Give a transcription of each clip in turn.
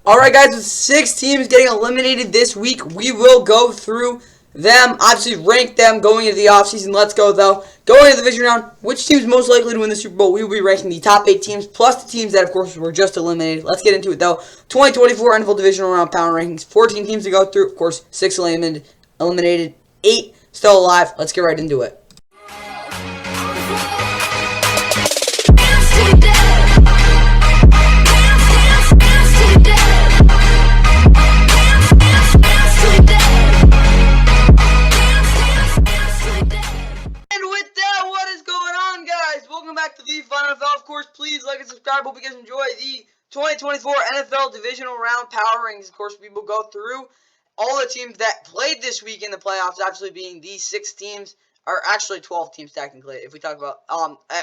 Alright guys, with 6 teams getting eliminated this week, we will go through them, obviously rank them going into the offseason. Let's go though. Going into the division round, which team is most likely to win the Super Bowl? We will be ranking the top 8 teams, plus the teams that of course were just eliminated. Let's get into it though. 2024 NFL Divisional Round Power Rankings, 14 teams to go through, of course 6 eliminated, 8 still alive. Let's get right into it. Back to the Fun NFL. Of course, please like and subscribe. Hope you guys enjoy the 2024 NFL Divisional Round Power Rankings. Of course, we will go through all the teams that played this week in the playoffs, obviously being these 6 teams, or actually 12 teams technically, if we talk about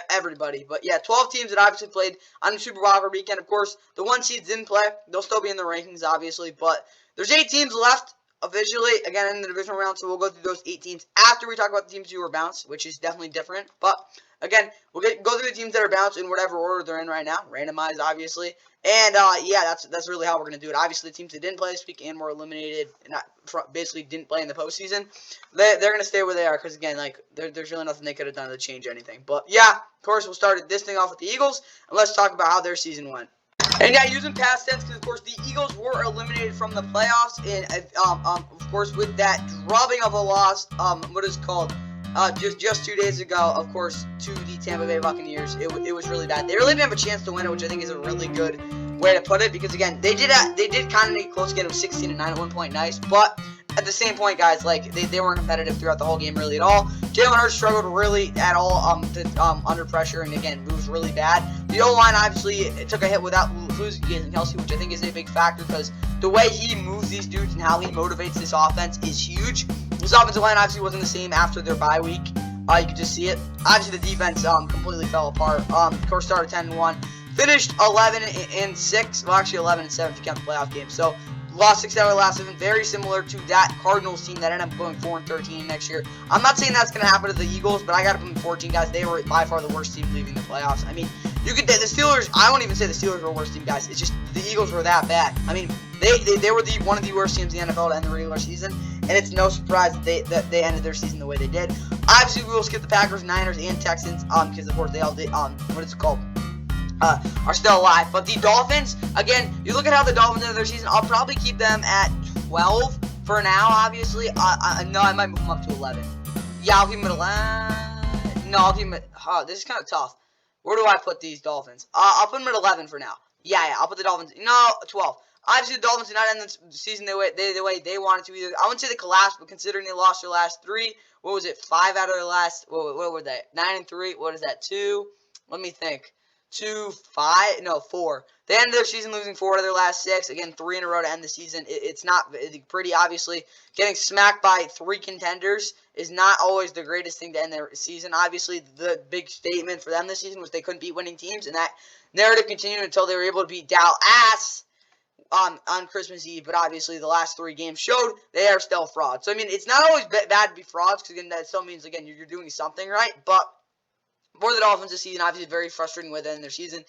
everybody. But yeah, 12 teams that obviously played on the Super Bowl weekend. Of course, the 1 seeds didn't play. They'll still be in the rankings, obviously. But there's 8 teams left officially, again, in the divisional round. So we'll go through those 8 teams after we talk about the teams who were bounced, which is definitely different. But again, we'll go through the teams that are bounced in whatever order they're in right now, randomized, obviously. And, yeah, that's really how we're going to do it. Obviously, the teams that didn't play this week and were eliminated, basically didn't play in the postseason, they're going to stay where they are because, again, like, there's really nothing they could have done to change anything. But, yeah, of course, we'll start this thing off with the Eagles, and let's talk about how their season went. And, yeah, using past tense because, of course, the Eagles were eliminated from the playoffs, and, of course, with that drubbing of a loss, what is called... just 2 days ago, of course, to the Tampa Bay Buccaneers. It was really bad. They really didn't have a chance to win it, which I think is a really good way to put it. Because again, they did kind of make it close. Get them 16-9 at one point, nice. But at the same point, guys, like they weren't competitive throughout the whole game really at all. Jalen Hurts struggled really at all under pressure, and again, it was really bad. The O-line obviously took a hit without losing Jason Kelce, which I think is a big factor because the way he moves these dudes and how he motivates this offense is huge. This offensive line obviously wasn't the same after their bye week. You could just see it. Obviously, the defense completely fell apart. Of course, started 10-1, finished 11-6. Well, actually 11-7 if you count the playoff game. So lost 6 out of the last 7. Very similar to that Cardinals team that ended up going 4-13 next year. I'm not saying that's going to happen to the Eagles, but I got to put them 14 guys. They were by far the worst team leaving the playoffs. I mean, the Steelers. I won't even say the Steelers were the worst team, guys. It's just the Eagles were that bad. I mean, they were one of the worst teams in the NFL to end the regular season. And it's no surprise that they ended their season the way they did. Obviously, we will skip the Packers, Niners, and Texans because, of course, they all did, what is it called, are still alive. But the Dolphins, again, you look at how the Dolphins ended their season, I'll probably keep them at 12 for now, obviously. No, I might move them up to 11. Yeah, I'll keep them at 11. No, I'll keep them at, this is kind of tough. Where do I put these Dolphins? I'll put them at 11 for now. Yeah, I'll put the Dolphins, no, 12. Obviously, the Dolphins did not end the season the way they wanted to either. I wouldn't say they collapsed, but considering they lost their last 3, what was it, 5 out of their last, what were they, 9-3, what is that, 2? Let me think. 2, 5, no, 4. They ended their season losing 4 out of their last 6. Again, 3 in a row to end the season. It's not pretty, obviously. Getting smacked by 3 contenders is not always the greatest thing to end their season. Obviously, the big statement for them this season was they couldn't beat winning teams, and that narrative continued until they were able to beat Dallas on Christmas Eve, but obviously the last 3 games showed they are still frauds. So, I mean, it's not always bad to be frauds, because, again, that still means, again, you're doing something right, but for the Dolphins this season, obviously very frustrating way to end their season.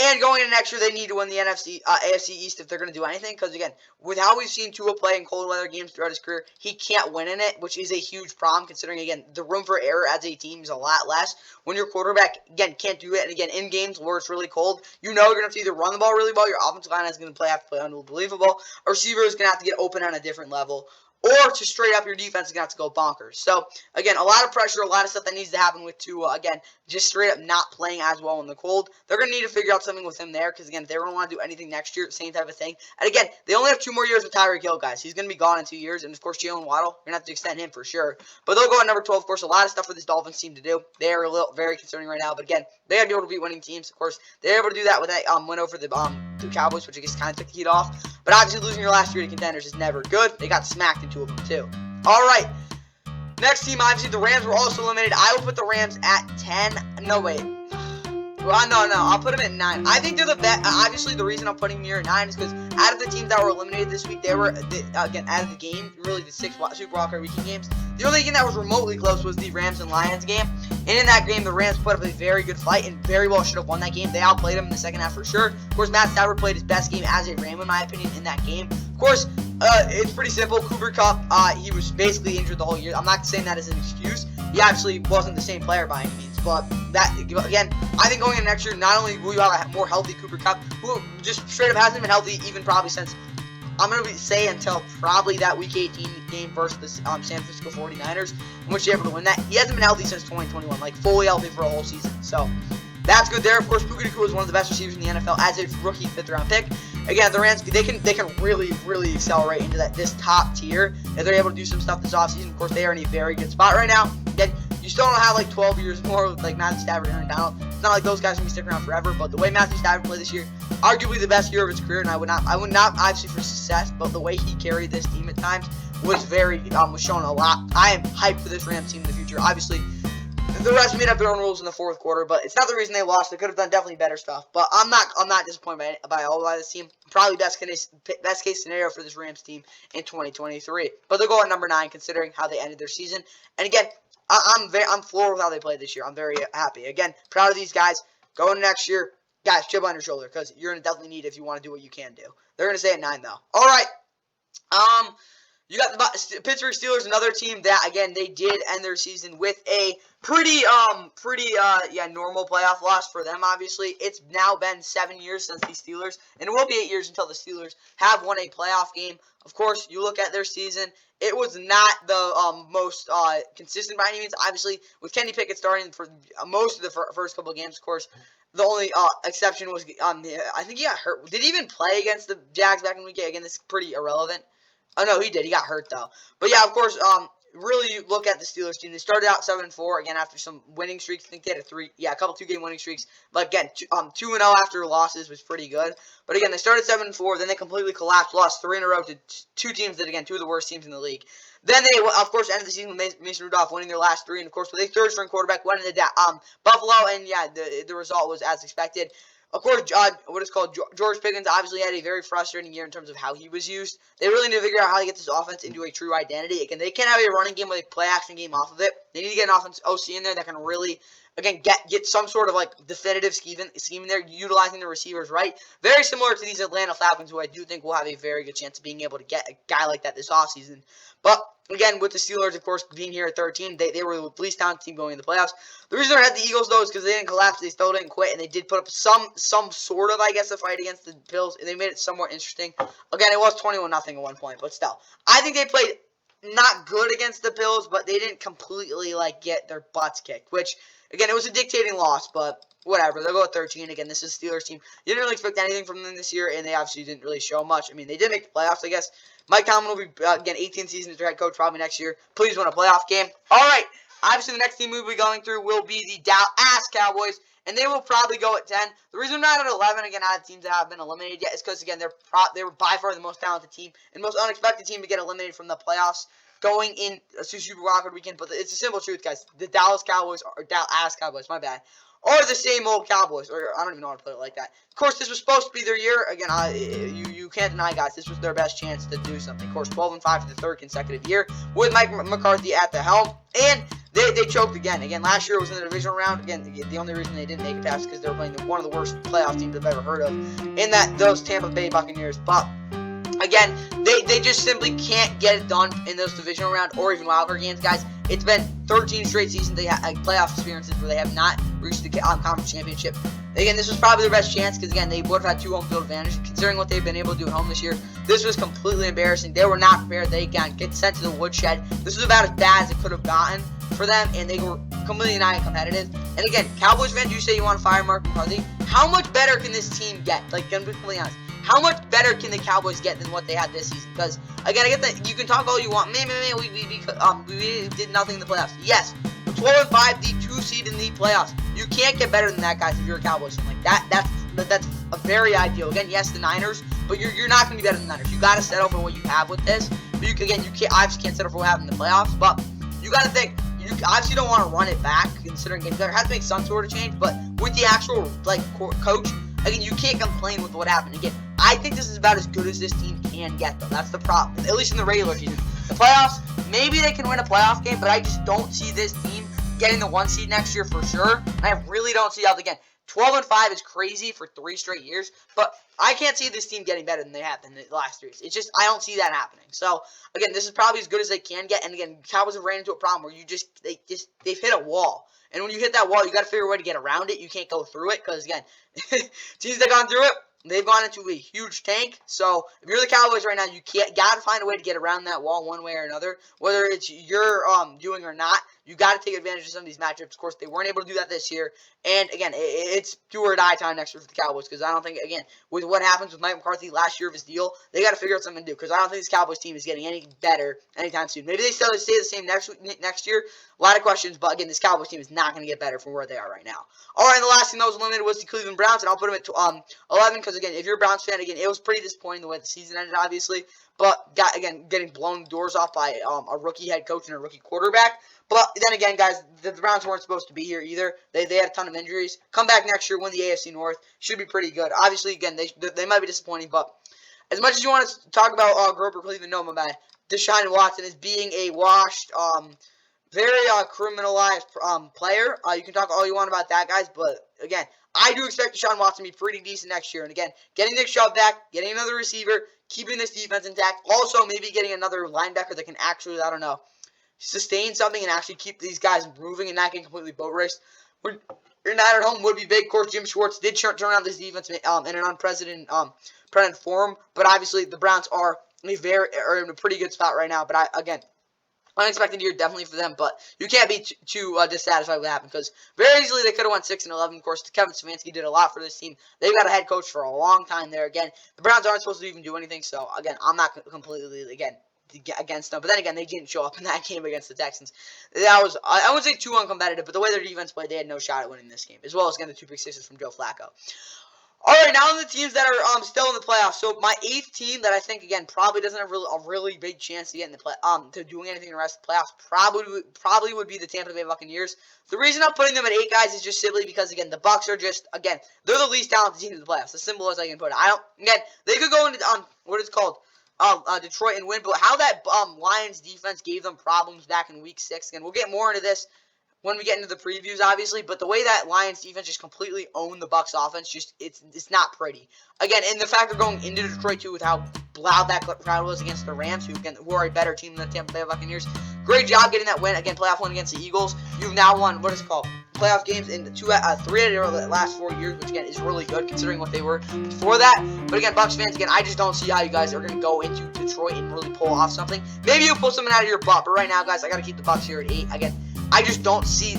And going into next year, they need to win the AFC East if they're going to do anything. Because, again, with how we've seen Tua play in cold weather games throughout his career, he can't win in it, which is a huge problem considering, again, the room for error as a team is a lot less. When your quarterback, again, can't do it, and, again, in games where it's really cold, you know you're going to have to either run the ball really well, your offensive line is going to have to play unbelievable, a receiver is going to have to get open on a different level, or to straight up your defense is going to have to go bonkers. So, again, a lot of pressure, a lot of stuff that needs to happen with Tua. Again, just straight up not playing as well in the cold. They're going to need to figure out something with him there because, again, if they don't want to do anything next year, same type of thing. And, again, they only have 2 more years with Tyreek Hill, guys. He's going to be gone in 2 years. And, of course, Jalen Waddle, you're going to have to extend him for sure. But they'll go at number 12, of course. A lot of stuff for this Dolphins team to do. They are very concerning right now. But, again, they got to be able to beat winning teams. Of course, they're able to do that with that win over the Cowboys, which I guess kind of took the heat off. But, obviously, losing your last 3 to contenders is never good. They got smacked in 2 of them, too. All right, next team, obviously, the Rams were also eliminated. I will put the Rams at 10. No, wait. Well, no, I'll put them at 9. I think they're the best. Obviously, the reason I'm putting them here at 9 is because out of the teams that were eliminated this week, they were, again, out of the game, really the 6 Super Bowl weekend games. The only game that was remotely close was the Rams and Lions game. And in that game, the Rams put up a very good fight and very well should have won that game. They outplayed them in the second half for sure. Of course, Matt Stafford played his best game as a Ram, in my opinion, in that game. Of course, it's pretty simple. Cooper Kupp, he was basically injured the whole year. I'm not saying that as an excuse. He actually wasn't the same player by any means. But that, again, I think going into next year, not only will you have a more healthy Cooper Kupp, who just straight up hasn't been healthy even probably since, I'm going to say until probably that Week 18 game versus the San Francisco 49ers, in which they were able to win that. He hasn't been healthy since 2021, like fully healthy for a whole season. So that's good there. Of course, Puka Nacua is one of the best receivers in the NFL as a rookie 5th-round pick. Again, the Rams, they can really accelerate into this top tier if they're able to do some stuff this offseason. Of course, they are in a very good spot right now. Again, you still don't have like 12 years more like Matthew Stafford and Aaron Donald. It's not like those guys are gonna be sticking around forever. But the way Matthew Stafford played this year, arguably the best year of his career, and I would not obviously for success, but the way he carried this team at times was was showing a lot. I am hyped for this Rams team in the future. Obviously, the rest made up their own rules in the fourth quarter, but it's not the reason they lost. They could have done definitely better stuff. But I'm not disappointed by this team. Probably best case scenario for this Rams team in 2023. But they'll go at number 9 considering how they ended their season. And again, I'm floored with how they played this year. I'm very happy. Again, proud of these guys. Going next year, guys, chip on your shoulder because you're gonna definitely need it if you want to do what you can do. They're gonna stay at 9 though. All right. You got the Pittsburgh Steelers, another team that, again, they did end their season with a pretty normal playoff loss for them, obviously. It's now been 7 years since the Steelers, and it will be 8 years until the Steelers have won a playoff game. Of course, you look at their season, it was not the most consistent by any means. Obviously, with Kenny Pickett starting for most of the first couple of games, of course, the only exception was, I think he got hurt. Did he even play against the Jags back in week 8? Again, this is pretty irrelevant. Oh, no, he did. He got hurt, though. But, yeah, of course, really look at the Steelers team. They started out 7-4, again, after some winning streaks. I think they had a couple 2-game winning streaks. But, again, 2-0 after losses was pretty good. But, again, they started 7-4. Then they completely collapsed, lost 3 in a row to two teams that, again, 2 of the worst teams in the league. Then they, of course, ended the season with Mason Rudolph winning their last 3. And, of course, with a third-string quarterback, went into Buffalo. And, yeah, the result was as expected. Of course, George Pickens obviously had a very frustrating year in terms of how he was used. They really need to figure out how to get this offense into a true identity. Again, they can't have a running game with a play-action game off of it. They need to get an offense OC in there that can really, again, get some sort of, like, definitive scheme in there, utilizing the receivers right. Very similar to these Atlanta Falcons, who I do think will have a very good chance of being able to get a guy like that this offseason. But, again, with the Steelers, of course, being here at 13, they were the least talented team going into the playoffs. The reason they had the Eagles, though, is because they didn't collapse. They still didn't quit, and they did put up some sort of, I guess, a fight against the Bills, and they made it somewhat interesting. Again, it was 21-0 at one point, but still. I think they played not good against the Bills, but they didn't completely, like, get their butts kicked, which, again, it was a dictating loss, but whatever. They'll go at 13. Again, this is the Steelers team. You didn't really expect anything from them this year, and they obviously didn't really show much. I mean, they did make the playoffs, I guess. Mike Tomlin will be, again, 18th season as their head coach probably next year. Please win a playoff game. All right. Obviously, the next team we'll be going through will be the Dallas Cowboys, and they will probably go at 10. The reason they're not at 11, again, out of teams that have been eliminated yet, is because, again, they were by far the most talented team and most unexpected team to get eliminated from the playoffs going in to Super Wildcard Weekend. But it's a simple truth, guys. The Dallas Cowboys, my bad, are the same old Cowboys, or I don't even know how to put it like that. Of course, this was supposed to be their year. Again, you can't deny, guys, this was their best chance to do something. Of course, 12-5 for the third consecutive year with Mike McCarthy at the helm, and they choked again. Again, last year was in the divisional round. Again, the only reason they didn't make it past is because they were playing one of the worst playoff teams I've ever heard of in those Tampa Bay Buccaneers. But again, they just simply can't get it done in those divisional round or even wildcard games, guys. It's been 13 straight seasons they had playoff experiences where they have not reached the conference championship. Again, this was probably their best chance because, again, they would have had 2 home field advantage. Considering what they've been able to do at home this year, this was completely embarrassing. They were not prepared. They, again, get sent to the woodshed. This was about as bad as it could have gotten for them, and they were completely not competitive. And, again, Cowboys fans, you say you want to fire Mark McCarthy. How much better can this team get? Like, I'm completely honest. How much better can the Cowboys get than what they had this season? Because, again, I get that you can talk all you want. We did nothing in the playoffs. Yes, 12-5, the 2 seed in the playoffs. You can't get better than that, guys, if you're a Cowboys fan. Like, that's a very ideal. Again, yes, the Niners, but you're not going to be better than the Niners. You got to settle for what you have with this. But you obviously can't settle for what happened in the playoffs, but you got to think. You obviously don't want to run it back, considering there has to make some sort of change, but with the actual, like, coach, again, you can't complain with what happened. Again, I think this is about as good as this team can get, though. That's the problem, at least in the regular season. The playoffs, maybe they can win a playoff game, but I just don't see this team getting the 1 seed next year for sure. I really don't see how, again, 12-5 is crazy for 3 straight years, but I can't see this team getting better than they have in the last 3 years. It's just, I don't see that happening. So, again, this is probably as good as they can get, and again, Cowboys have ran into a problem where they've hit a wall. And when you hit that wall, you got to figure a way to get around it. You can't go through it, because, again, teams that gone through it, they've gone into a huge tank. So if you're the Cowboys right now, you got to find a way to get around that wall one way or another. Whether it's you're doing or not, you got to take advantage of some of these matchups. Of course, they weren't able to do that this year. And again, it's do or die time next year for the Cowboys, because I don't think, again, with what happens with Mike McCarthy last year of his deal, they got to figure out something to do, because I don't think this Cowboys team is getting any better anytime soon. Maybe they still stay the same next year. A lot of questions, but again, this Cowboys team is not going to get better from where they are right now. All right, and the last team that was eliminated was the Cleveland Browns, and I'll put them at 11, because again, if you're a Browns fan, again, it was pretty disappointing the way the season ended, obviously. But getting blown doors off by a rookie head coach and a rookie quarterback. But then again, guys, the Browns weren't supposed to be here either. They had a ton of injuries. Come back next year, win the AFC North. Should be pretty good. Obviously, again, they might be disappointing, but as much as you want to talk about Grover Cleveland, no, my man, Deshaun Watson is being a washed, very criminalized player. You can talk all you want about that, guys, but again, I do expect Deshaun Watson to be pretty decent next year. And again, getting Nick Chubb back, getting another receiver, keeping this defense intact. Also, maybe getting another linebacker that can actually, I don't know, sustain something and actually keep these guys moving and not getting completely boat raced. When you're not at home would be big. Of course, Jim Schwartz did turn around this defense in an unprecedented form. But obviously, the Browns are in a pretty good spot right now. But again, unexpected year definitely for them, but you can't be too dissatisfied with what happened, because very easily they could have won 6-11. Of course, Kevin Stefanski did a lot for this team. They've got a head coach for a long time there. Again, the Browns aren't supposed to even do anything, so again, I'm not completely against them. But then again, they didn't show up in that game against the Texans. That was, I wouldn't say too uncompetitive, but the way their defense played, they had no shot at winning this game, as well as getting the 2 pick sixes from Joe Flacco. All right, now the teams that are still in the playoffs. So my 8th team that I think, again, probably doesn't have a really big chance to get in the to doing anything in the rest of the playoffs probably would be the Tampa Bay Buccaneers. The reason I'm putting them at 8, guys, is just simply because, again, the Bucs are just, again, they're the least talented team in the playoffs. As simple as I can put it. Again, they could go into what it's called, Detroit and win, but how that Lions defense gave them problems back in Week 6. Again, we'll get more into this when we get into the previews, obviously, but the way that Lions defense just completely owned the Bucs offense, it's not pretty. Again, and the fact they're going into Detroit too, with how loud that crowd was against the Rams, who are a better team than the Tampa Bay Buccaneers. Great job getting that win. Again, playoff win against the Eagles. You've now won playoff games in 3 out of the last 4 years, which again is really good considering what they were before that. But again, Bucs fans, again, I just don't see how you guys are going to go into Detroit and really pull off something. Maybe you'll pull something out of your butt, but right now, guys, I got to keep the Bucs here at 8. Again, I just don't see,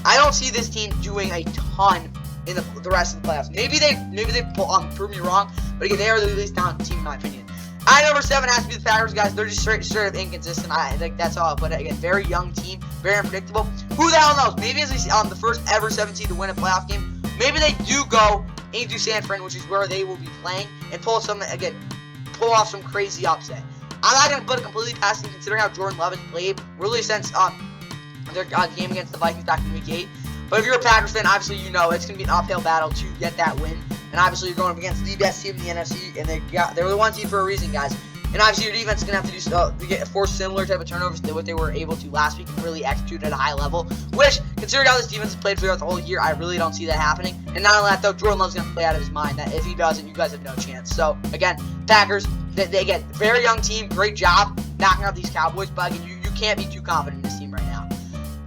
I don't see this team doing a ton in the rest of the playoffs. Maybe they prove me wrong, but again, they are the least talented team in my opinion. At number 7 has to be the Packers, guys. They're just straight up inconsistent. I think that's all. But again, very young team, very unpredictable. Who the hell knows? Maybe as the first ever 7 seed to win a playoff game, maybe they do go into San Fran, which is where they will be playing, and pull off some crazy upset. I'm not going to put it completely past them, considering how Jordan Love has played really since their game against the Vikings back in Week 8. But if you're a Packers fan, obviously you know it's going to be an uphill battle to get that win. And obviously you're going up against the best team in the NFC, and they were the 1 seed for a reason, guys. And obviously your defense is going to have to force similar type of turnovers to what they were able to last week and really execute at a high level. Which, considering how this defense has played throughout the whole year, I really don't see that happening. And not only that, though, Jordan Love's going to play out of his mind. That if he doesn't, you guys have no chance. So, again, Packers, they get very young team, great job knocking out these Cowboys. But again, you can't be too confident in this team right now.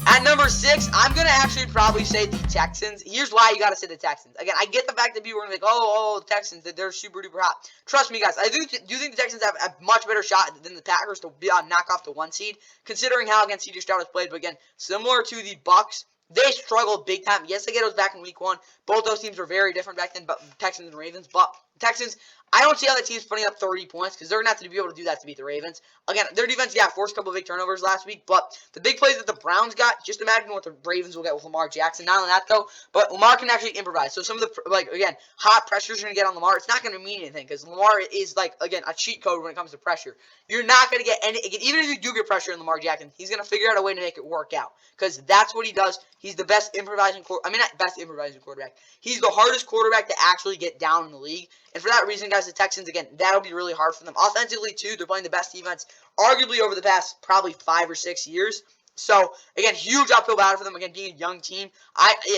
At number 6, I'm going to actually probably say the Texans. Here's why you got to say the Texans. Again, I get the fact that people are going to be like, the Texans, that they're super duper hot. Trust me, guys, I do think the Texans have a much better shot than the Packers to knock off the 1 seed, considering how against C.J. Stroud has played. But again, similar to the Bucs, they struggled big time. Yes, they get us back in Week 1. Both those teams were very different back then, but Texans and Ravens. But Texans, I don't see how the team's putting up 30 points, because they're going to have to be able to do that to beat the Ravens. Again, their defense, forced a couple of big turnovers last week, but the big plays that the Browns got, just imagine what the Ravens will get with Lamar Jackson. Not only that, though, but Lamar can actually improvise. So some of the, hot pressures you're going to get on Lamar, it's not going to mean anything, because Lamar is, again, a cheat code when it comes to pressure. You're not going to get any, even if you do get pressure on Lamar Jackson, he's going to figure out a way to make it work out, because that's what he does. He's the best improvising not best improvising quarterback. He's the hardest quarterback to actually get down in the league. And for that reason, guys, the Texans, again, that'll be really hard for them. Offensively, too, they're playing the best defense, arguably over the past probably 5 or 6 years. So, again, huge uphill battle for them. Again, being a young team,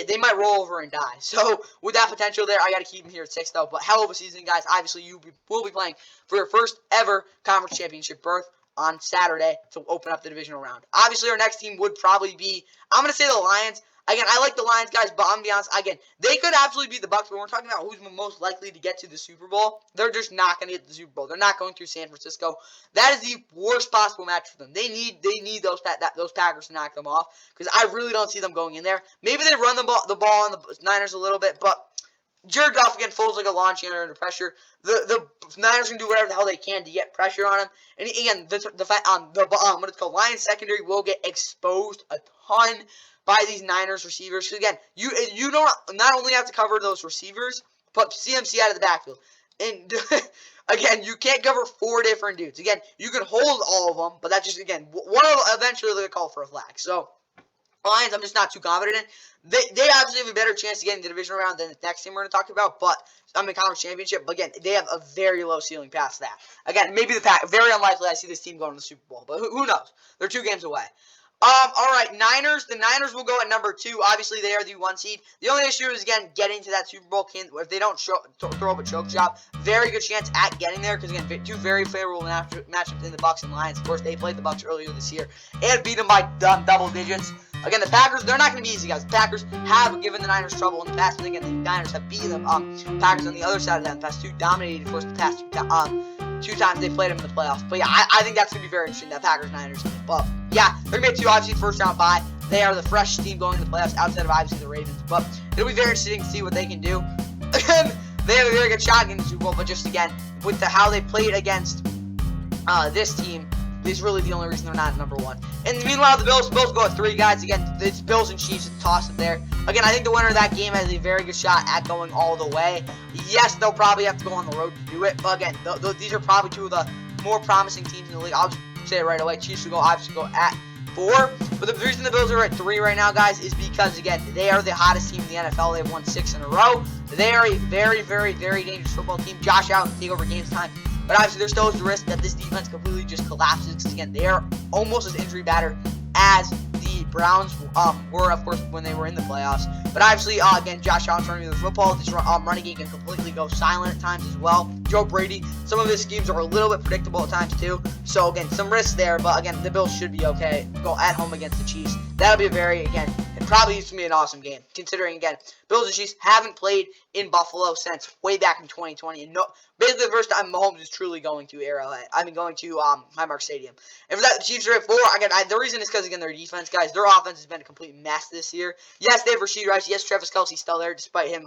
they might roll over and die. So, with that potential there, I got to keep them here at 6, though. But hell of a season, guys. Obviously, you will be playing for your first ever conference championship berth on Saturday to open up the divisional round. Obviously, our next team would probably be, I'm going to say the Lions. Again, I like the Lions, guys, but I'm going to be honest. Again, they could absolutely beat the Bucs, but we're talking about who's most likely to get to the Super Bowl. They're just not going to get to the Super Bowl. They're not going through San Francisco. That is the worst possible match for them. They need those Packers to knock them off, because I really don't see them going in there. Maybe they run the ball on the Niners a little bit, but Jared Goff again folds like a lawn chair under pressure. The Niners can do whatever the hell they can to get pressure on him. And again, what it's called, Lions secondary will get exposed a ton by these Niners receivers. So again, you don't not only have to cover those receivers, but CMC out of the backfield. And again, you can't cover 4 different dudes. Again, you can hold all of them, but that's just, again, one of them eventually they're going to call for a flag. So Lions, I'm just not too confident in. They obviously have a better chance to get in the divisional round than the next team we're going to talk about, but I'm in conference championship. But again, they have a very low ceiling past that. Again, maybe the Pack. Very unlikely I see this team going to the Super Bowl, but who knows? They're 2 games away. All right, Niners. The Niners will go at number 2. Obviously, they are the 1 seed. The only issue is, again, getting to that Super Bowl. If they don't throw up a choke job, very good chance at getting there, because, again, 2 very favorable matchups in the Bucs and Lions. Of course, they played the Bucs earlier this year and beat them by double digits. Again, the Packers, they're not going to be easy, guys. The Packers have given the Niners trouble in the past, but again, the Niners have beaten them. Packers on the other side of that in the past 2, dominated, of course, the past 2 times they played them in the playoffs. But yeah, I think that's going to be very interesting, that Packers-Niners game. But yeah, they're going to be 2, obviously, first-round bye. They are the fresh team going to the playoffs outside of, obviously, the Ravens. But it'll be very interesting to see what they can do. Again, they have a very good shot in the Super Bowl, but just, again, with how they played against this team, is really the only reason they're not at number 1. And meanwhile, the Bills go at 3, guys. Again, it's Bills and Chiefs toss it there. Again, I think the winner of that game has a very good shot at going all the way. Yes, they'll probably have to go on the road to do it, but again, these are probably 2 of the more promising teams in the league. I'll just say it right away. Chiefs will obviously go at 4. But the reason the Bills are at 3 right now, guys, is because, again, they are the hottest team in the NFL. They've won 6 in a row. They are a very, very, very dangerous football team. Josh Allen can take over games time. But obviously, there still is the risk that this defense completely just collapses. Because, again, they are almost as injury battered as the Browns were, of course, when they were in the playoffs. But obviously, again, Josh Allen running the football. This running game can completely go silent at times as well. Joe Brady, some of his schemes are a little bit predictable at times too. So, again, some risks there. But, again, the Bills should be okay. Go at home against the Chiefs. That'll be it probably used to be an awesome game. Considering, again, Bills and Chiefs haven't played in Buffalo since way back in 2020. And basically the first time Mahomes is truly going to Arrowhead. Going to Highmark Stadium. And for that, the Chiefs are at 4. Again, the reason is because, again, their defense, guys, their offense has been a complete mess this year. Yes, they have Rashid Rice. Yes, Travis Kelce's still there, despite him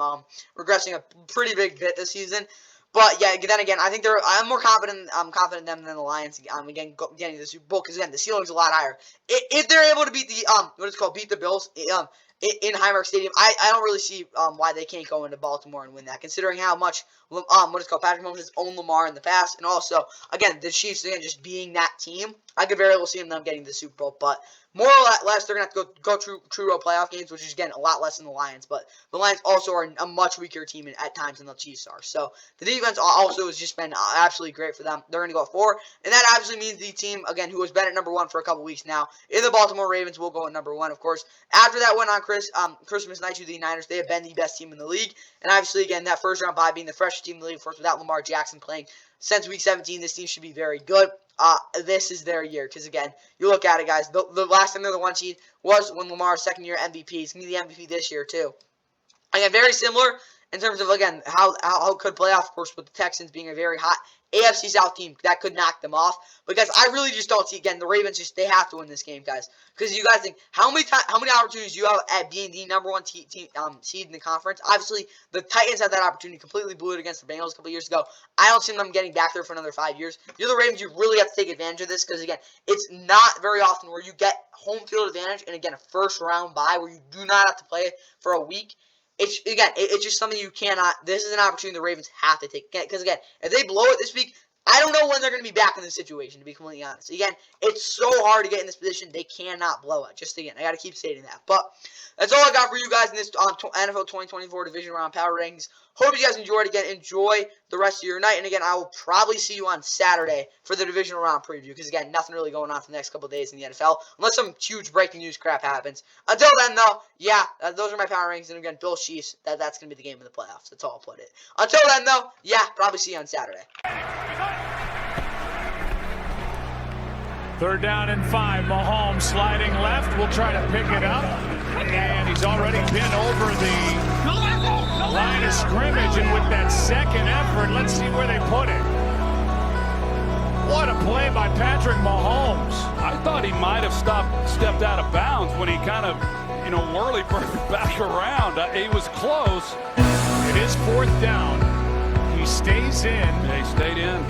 regressing a pretty big bit this season. But yeah, then again, I think I'm more confident. I'm confident in them than the Lions. Again, getting to the Super Bowl, because again, the ceiling's a lot higher. If they're able to beat beat the Bills in Highmark Stadium, I don't really see why they can't go into Baltimore and win that. Considering how much Patrick Mahomes has owned Lamar in the past, and also again the Chiefs again just being that team, I could very well see them getting the Super Bowl. But more or less, they're going to have to go true road playoff games, which is, again, a lot less than the Lions. But the Lions also are a much weaker team at times than the Chiefs are. So the defense also has just been absolutely great for them. They're going to go at 4. And that obviously means the team, again, who has been at number 1 for a couple weeks now, in the Baltimore Ravens, will go at number 1, of course. After that went on Christmas night to the Niners, they have been the best team in the league. And obviously, again, that first round bye being the freshest team in the league, of course, without Lamar Jackson playing since week 17, this team should be very good. This is their year, because again, you look at it, guys. The last time they were the 1 seed was when Lamar's second-year MVP. He's gonna be the MVP this year too. Again, very similar in terms of, again, how it could play off, of course, with the Texans being a very hot AFC South team that could knock them off. But guys, I really just don't see, again, the Ravens they have to win this game, guys. Because you guys think how many opportunities you have at being the number 1 seed in the conference. Obviously, the Titans had that opportunity, completely blew it against the Bengals a couple years ago. I don't see them getting back there for another 5 years. You're the Ravens, you really have to take advantage of this, because again, it's not very often where you get home field advantage and again a first round bye where you do not have to play for a week. It's just something you cannot. This is an opportunity the Ravens have to take. Because, again, if they blow it this week, I don't know when they're going to be back in this situation, to be completely honest. Again, it's so hard to get in this position. They cannot blow it. Just, again, I got to keep stating that. But that's all I got for you guys in this NFL 2024 Division Round Power Rankings. Hope you guys enjoyed. Again, enjoy the rest of your night. And again, I will probably see you on Saturday for the divisional round preview. Because again, nothing really going on for the next couple of days in the NFL. Unless some huge breaking news crap happens. Until then, though, yeah, those are my power rankings. And again, Bills Chiefs, that's going to be the game of the playoffs. That's all I'll put it. Until then, though, yeah, probably see you on Saturday. 3rd down and 5. Mahomes sliding left. Will try to pick it up. And he's already been over the line of scrimmage. And with that second effort, let's see where they put it. What a play by Patrick Mahomes. I thought he might have stepped out of bounds when he kind of, whirly back around. He was close. It is 4th down. He stays in. He stayed in.